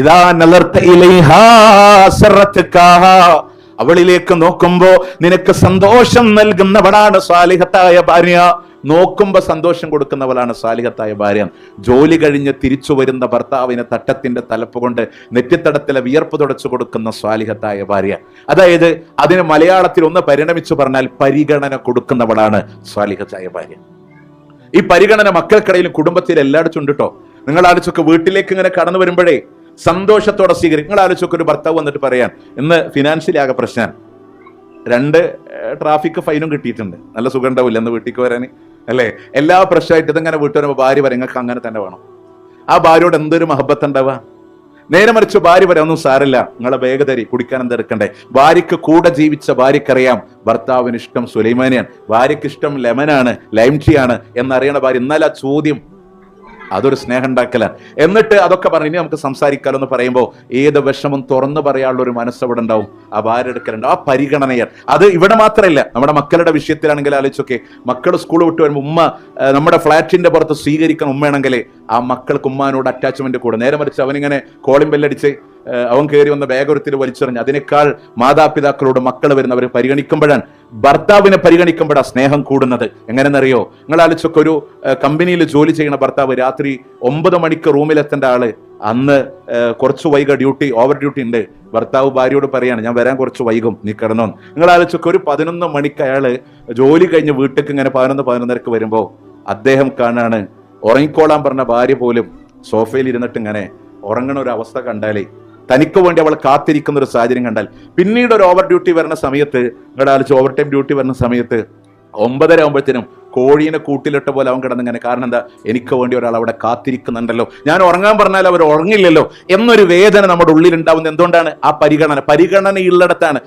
ഇദാ നളർത ഇലൈഹാ സറത്ക, അവളിലേക്ക് നോക്കുമ്പോ നിനക്ക് സന്തോഷം നൽകുന്നവളാണ് സാലിഹത്തായ ഭാര്യ. നോക്കുമ്പോ സന്തോഷം കൊടുക്കുന്നവളാണ് സാലിഹത്തായ ഭാര്യ. ജോലി കഴിഞ്ഞ് തിരിച്ചു വരുന്ന ഭർത്താവിന് തട്ടത്തിന്റെ തലപ്പ് കൊണ്ട് നെറ്റിത്തടത്തിലെ വിയർപ്പ് തുടച്ചു കൊടുക്കുന്ന സാലിഹത്തായ ഭാര്യ. അതായത് അതിന് മലയാളത്തിൽ ഒന്ന് പരിണമിച്ചു പറഞ്ഞാൽ പരിഗണന കൊടുക്കുന്നവളാണ് സാലിഹത്തായ ഭാര്യ. ഈ പരിഗണന മക്കൾക്കിടയിലും കുടുംബത്തിൽ എല്ലായിടത്തും ഉണ്ട് കേട്ടോ. നിങ്ങൾ ആലോചിച്ചൊക്കെ വീട്ടിലേക്ക് ഇങ്ങനെ കടന്നു വരുമ്പോഴേ സന്തോഷത്തോടെ സ്വീകരിക്കും. നിങ്ങൾ ആലോചിച്ചൊക്കെ ഒരു ഭർത്താവ് വന്നിട്ട് പറയാൻ ഇന്ന് ഫിനാൻഷ്യലി ആകെ പ്രശ്നം, 2 ട്രാഫിക് ഫൈനും കിട്ടിയിട്ടുണ്ട്, നല്ല സുഖം ഉണ്ടാവില്ല എന്ന് വീട്ടിലേക്ക് വരാൻ അല്ലേ, എല്ലാ പ്രശ്നമായിട്ട് ഇതങ്ങനെ വീട്ടിൽ വരുമ്പോൾ ഭാര്യ പറയും നിങ്ങൾക്ക് അങ്ങനെ തന്നെ വേണം. ആ ഭാര്യയോട് എന്തൊരു മഹബത്ത് ഉണ്ടാവുക. നേരെ മറിച്ച് ഭാര്യ പറയാം ഒന്നും സാരല്ല, നിങ്ങളെ വേഗം തരി, കുടിക്കാൻ എന്താ എടുക്കണ്ടേ. ഭാര്യയ്ക്ക് കൂടെ ജീവിച്ച ഭാര്യക്കറിയാം ഭർത്താവിന് ഇഷ്ടം സുലൈമാനിയാണ്, ഭാര്യയ്ക്ക് ഇഷ്ടം ലെമനാണ്, ലൈം ടീ ആണ് എന്നറിയണ ഭാര്യ. എന്നാൽ ആ ചോദ്യം അതൊരു സ്നേഹം ഉണ്ടാക്കലാണ്. എന്നിട്ട് അതൊക്കെ പറഞ്ഞു ഇനി നമുക്ക് സംസാരിക്കാലോ എന്ന് പറയുമ്പോൾ ഏത് വിഷമം തുറന്നു പറയാനുള്ള ഒരു മനസ്സ് അവിടെ ഉണ്ടാവും, ആ ഭാര്യ എടുക്കലുണ്ട്. ആ പരിഗണനയാണ്. അത് ഇവിടെ മാത്രമല്ല, നമ്മുടെ മക്കളുടെ വിഷയത്തിലാണെങ്കിൽ ആലോചിച്ചൊക്കെ, മക്കൾ സ്കൂൾ വിട്ട് വരുമ്പോൾ ഉമ്മ നമ്മുടെ ഫ്ലാറ്റിന്റെ പുറത്ത് സ്വീകരിക്കുന്ന ഉമ്മയാണെങ്കിൽ ആ മക്കൾക്ക് ഉമ്മാനോട് അറ്റാച്ച്മെന്റ് കൂടെ. നേരെ മറിച്ച് അവനിങ്ങനെ കോളിംഗ് ബെല്ലടിച്ച് അവൻ കയറി വന്ന ബാഗൊരുത്തിൽ വലിച്ചെറിഞ്ഞ് അതിനേക്കാൾ മാതാപിതാക്കളോട് മക്കൾ വരുന്നവരെ പരിഗണിക്കുമ്പോഴാണ്, ഭർത്താവിനെ പരിഗണിക്കുമ്പോഴാണ് സ്നേഹം കൂടുന്നത്. എങ്ങനെയെന്നറിയോ, നിങ്ങൾ ആലോചിച്ചൊക്കെ ഒരു കമ്പനിയിൽ ജോലി ചെയ്യുന്ന ഭർത്താവ് രാത്രി 9 മണിക്ക് റൂമിലെത്തേണ്ട ആള് അന്ന് കുറച്ച് വൈക ഡ്യൂട്ടി, ഓവർ ഡ്യൂട്ടി ഉണ്ട്, ഭർത്താവ് ഭാര്യയോട് പറയാണ് ഞാൻ വരാൻ കുറച്ച് വൈകും, നീ കിടന്നോ. നിങ്ങൾ ആലോചിച്ചൊക്കെ ഒരു 11 മണിക്ക് അയാള് ജോലി കഴിഞ്ഞ് വീട്ടിലേക്ക് ഇങ്ങനെ 11-11:30 വരുമ്പോ അദ്ദേഹം കാണാണ് ഉറങ്ങിക്കോളാൻ പറഞ്ഞ ഭാര്യ പോലും സോഫയിൽ ഇരുന്നിട്ട് ഇങ്ങനെ ഉറങ്ങണ ഒരു അവസ്ഥ കണ്ടാലേ, തനിക്ക് വേണ്ടി അവൾ കാത്തിരിക്കുന്ന ഒരു സാഹചര്യം കണ്ടാൽ, പിന്നീട് ഒരു ഓവർ ഡ്യൂട്ടി വരുന്ന സമയത്ത്, നിങ്ങളുടെ ആലോചിച്ച് ഓവർ ടൈം ഡ്യൂട്ടി വരുന്ന സമയത്ത് 9:30 ആകുമ്പോഴത്തേനും കോഴീനെ കൂട്ടിലിട്ട പോലെ അവൻ കിടന്നിങ്ങനെ. കാരണം എന്താ, എനിക്ക് വേണ്ടി ഒരാൾ അവിടെ കാത്തിരിക്കുന്നുണ്ടല്ലോ, ഞാൻ ഉറങ്ങാൻ പറഞ്ഞാൽ അവർ ഉറങ്ങില്ലല്ലോ എന്നൊരു വേദന നമ്മുടെ ഉള്ളിൽ ഉണ്ടാവുന്നത് എന്തുകൊണ്ടാണ്? ആ പരിഗണനയുള്ളിടത്താണ്